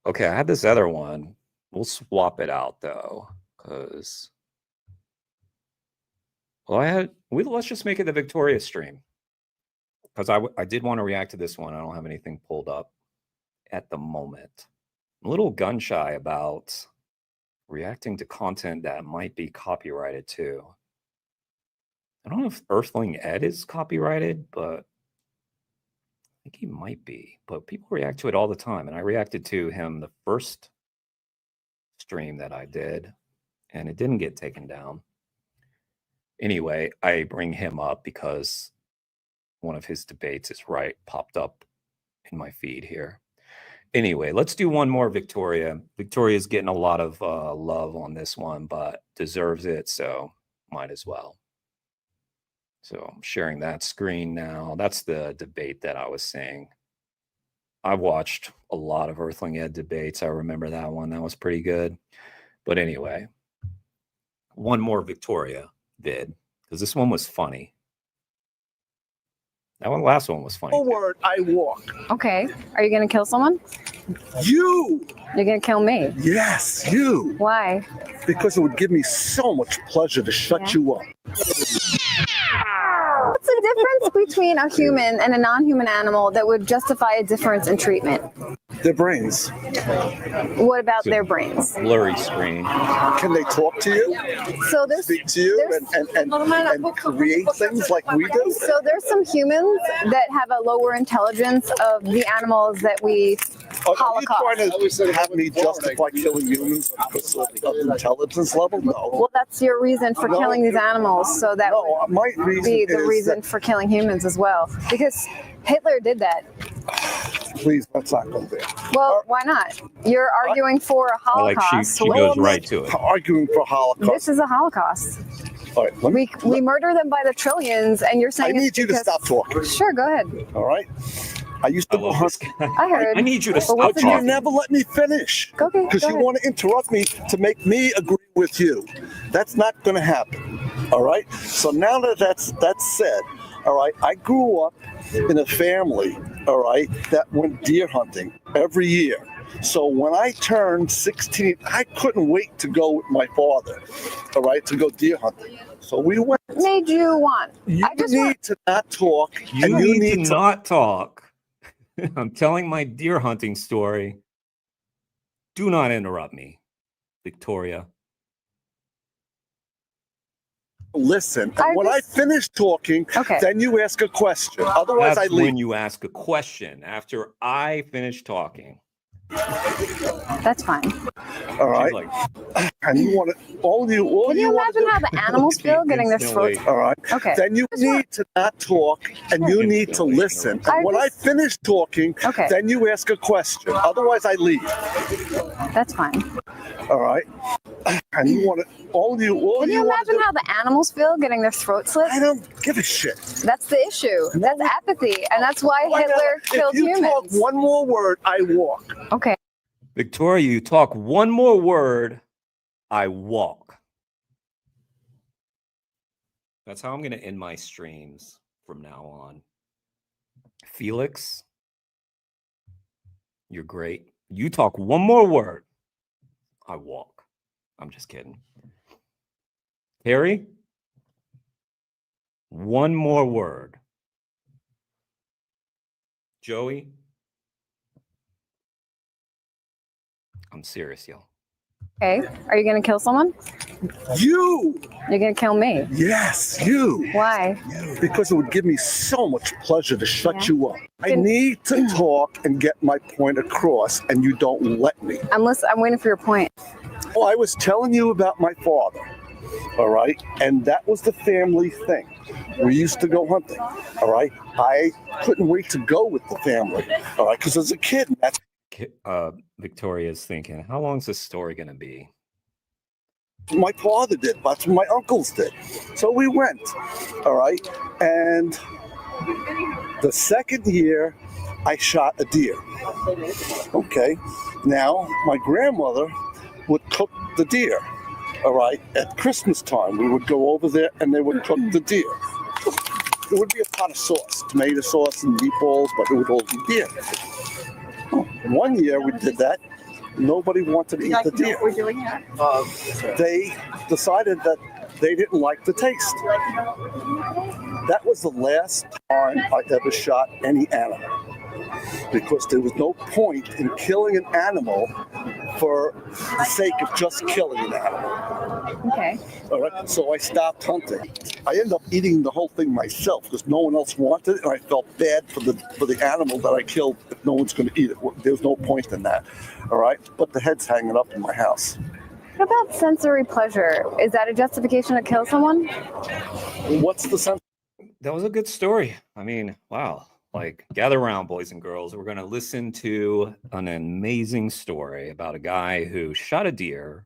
Okay, I had this other one. We'll swap it out though, because let's just make it the Victoria stream. Because I did want to react to this one. I don't have anything pulled up at the moment. I'm a little gun shy about reacting to content that might be copyrighted too. I don't know if Earthling Ed is copyrighted, but I think he might be. But people react to it all the time. And I reacted to him the first stream that I did, and it didn't get taken down. Anyway, I bring him up because one of his debates is popped up in my feed here. Anyway, let's do one more Victoria. Victoria's getting a lot of love on this one, but deserves it, so might as well. So I'm sharing that screen now. That's the debate that I was saying. I've watched a lot of Earthling Ed debates. I remember that one. That was pretty good. But anyway, one more Victoria vid, because this one was funny. That last one was funny. Forward, I walk. Okay. Are you going to kill someone? You! You're going to kill me? Yes, you! Why? Because it would give me so much pleasure to shut you up. What's the difference between a human and a non-human animal that would justify a difference in treatment? Their brains. What about their brains? Blurry screen. Can they talk to you? So there's speak to you and create things like we do? So there's some humans that have a lower intelligence of the animals that we holocaust. Are you trying to have me justify killing humans because of intelligence level? No. Well, that's your reason for killing these animals, so that would be the reason for killing humans as well. Because Hitler did that. Please, let's not go there. Well, why not? You're arguing for a Holocaust. She goes right to it. Arguing for Holocaust. This is a Holocaust. All right, we murder them by the trillions, and you're saying I need you to stop talking. Sure, go ahead. All right. I used to go hunt. I heard. I need you to stop But talking. you never let me finish. Okay, because you want to interrupt me to make me agree with you. That's not going to happen. All right. So now that that's said, all right, I grew up in a family, all right, that went deer hunting every year. So when I turned 16, I couldn't wait to go with my father, all right, to go deer hunting. So we went. What made you want? You need to not talk. You need to not talk. I'm telling my deer hunting story. Do not interrupt me, Victoria. Listen, when I finish talking, then you ask a question. Otherwise, That's I leave. when you ask a question after I finish talking. That's fine. All right. And you want to, Can you imagine how the animals feel getting their throats? All right. Okay. Then you need to not talk and you need to listen. And when I finish talking, then you ask a question. Otherwise, I leave. That's fine. All right. And you want to, Can you imagine how the animals feel getting their throats slit? I don't give a shit. That's the issue. That's apathy, and that's why Hitler killed If you humans. talk one more word, I walk. Okay. Victoria, you talk one more word, I walk. That's how I'm going to end my streams from now on. Felix, you're great. You talk one more word, I walk. I'm just kidding. Terry, one more word. Joey, I'm serious, y'all. Okay. Are you going to kill someone? You! You're going to kill me? Yes, you. Why? Because it would give me so much pleasure to shut you up. I need to talk and get my point across, and you don't let me. I'm waiting for your point. Well, I was telling you about my father, all right? And that was the family thing. We used to go hunting, all right? I couldn't wait to go with the family, all right? Because as a kid, that's... Victoria's thinking, how long is this story going to be? My father did, that's what my uncles did. So we went, all right? And the second year, I shot a deer. Okay, now my grandmother would cook the deer, all right? At Christmas time, we would go over there and they would cook the deer. It would be a pot of sauce, tomato sauce and meatballs, but it would all be deer. One year we did that. Nobody wanted to eat the deer. We're doing here. They decided that they didn't like the taste. That was the last time I ever shot any animal, because there was no point in killing an animal for the sake of just killing an animal. Okay. All right, so I stopped hunting. I ended up eating the whole thing myself because no one else wanted it, and I felt bad for the animal that I killed if no one's going to eat it. There's no point in that. All right, but the head's hanging up in my house. What about sensory pleasure? Is that a justification to kill someone? What's the sense? That was a good story. I mean, wow. Like, gather around, boys and girls. We're going to listen to an amazing story about a guy who shot a deer,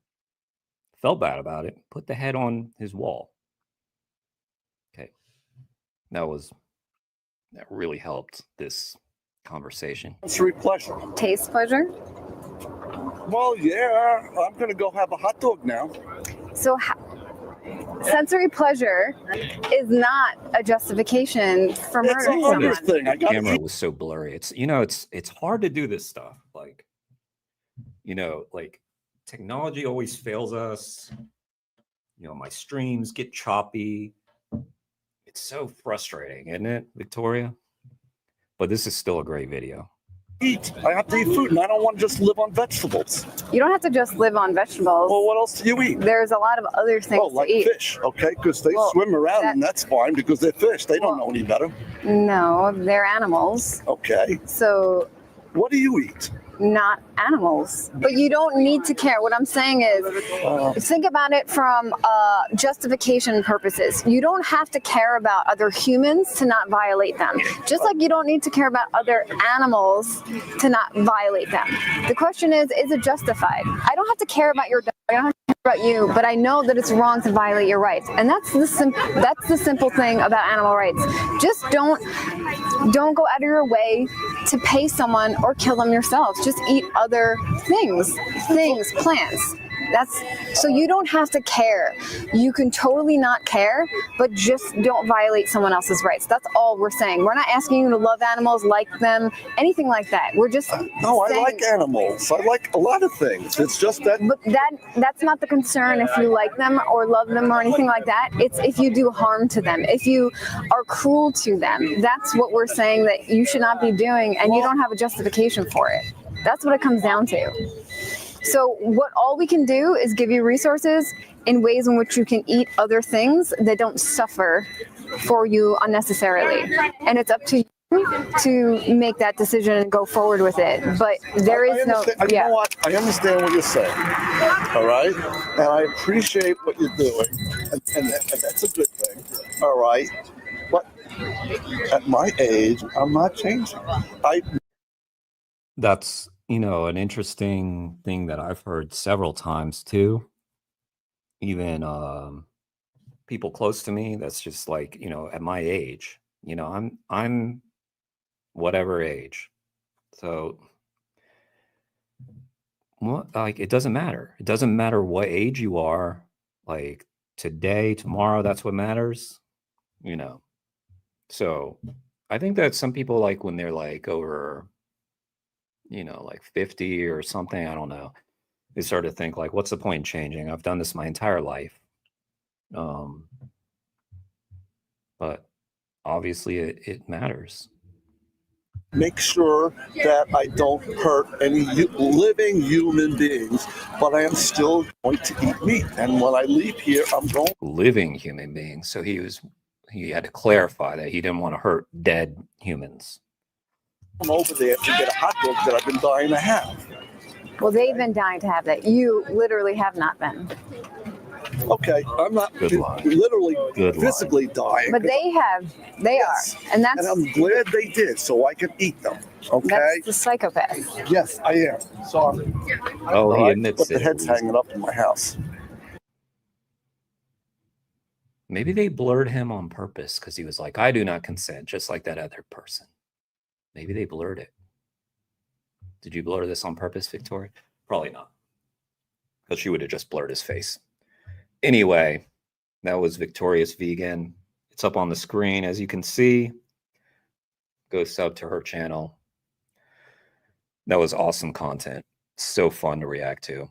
felt bad about it, put the head on his wall. Okay. That really helped this conversation. Sensory pleasure. Taste pleasure? Well, yeah, I'm going to go have a hot dog now. So sensory pleasure is not a justification for murdering someone. The camera was so blurry. It's hard to do this stuff. Like, like technology always fails us. My streams get choppy. It's so frustrating, isn't it, Victoria? But this is still a great video. I have to eat food, and I don't want to just live on vegetables. You don't have to just live on vegetables. Well, what else do you eat? There's a lot of other things like to eat. Fish, okay? Because they swim around, and that's fine because they're fish. They don't know any better. No, they're animals. Okay. So what do you eat? Not animals. But you don't need to care. What I'm saying is, think about it from justification purposes. You don't have to care about other humans to not violate them. Just like you don't need to care about other animals to not violate them. The question is it justified? I don't have to care about your dog. I don't have to care about you, but I know that it's wrong to violate your rights. And that's the simple thing about animal rights. Just don't go out of your way to pay someone or kill them yourself. Just eat other things, plants. So you don't have to care. You can totally not care, but just don't violate someone else's rights. That's all we're saying. We're not asking you to love animals, like them, anything like that. We're just No, I like animals. I like a lot of things. It's just that... But that's not the concern if you like them or love them or anything like that. It's if you do harm to them, if you are cruel to them. That's what we're saying that you should not be doing, and you don't have a justification for it. That's what it comes down to. So all we can do is give you resources in ways in which you can eat other things that don't suffer for you unnecessarily. And it's up to you to make that decision and go forward with it. But there is no... You know what? I understand what you're saying, all right? And I appreciate what you're doing, and that's a good thing, all right? But at my age, I'm not changing. That's... an interesting thing that I've heard several times too. Even people close to me, that's just like, at my age, I'm whatever age. So it doesn't matter. It doesn't matter what age you are. Like today, tomorrow, that's what matters. you know. So I think that some people, like when they're like over, you know, like 50 or something, I don't know, they start to think like, what's the point in changing? I've done this my entire life. But obviously it matters. Make sure that I don't hurt any living human beings, but I am still going to eat meat. And when I leave here, I'm going living human beings. So he had to clarify that he didn't want to hurt dead humans. I'm over there to get a hot dog that I've been dying to have. Well, they've been dying to have that. You literally have not been. Okay, I'm not literally physically dying. But they have. They are. And that's. And I'm glad they did, so I can eat them. Okay? That's the psychopath. Yes, I am. Sorry. Oh, he admits but the head's hanging up in my house. Maybe they blurred him on purpose because he was like, I do not consent, just like that other person. Maybe they blurred it. Did you blur this on purpose, Victoria? Probably not. Because she would have just blurred his face. Anyway, that was Victorious Vegan. It's up on the screen, as you can see. Go sub to her channel. That was awesome content. So fun to react to.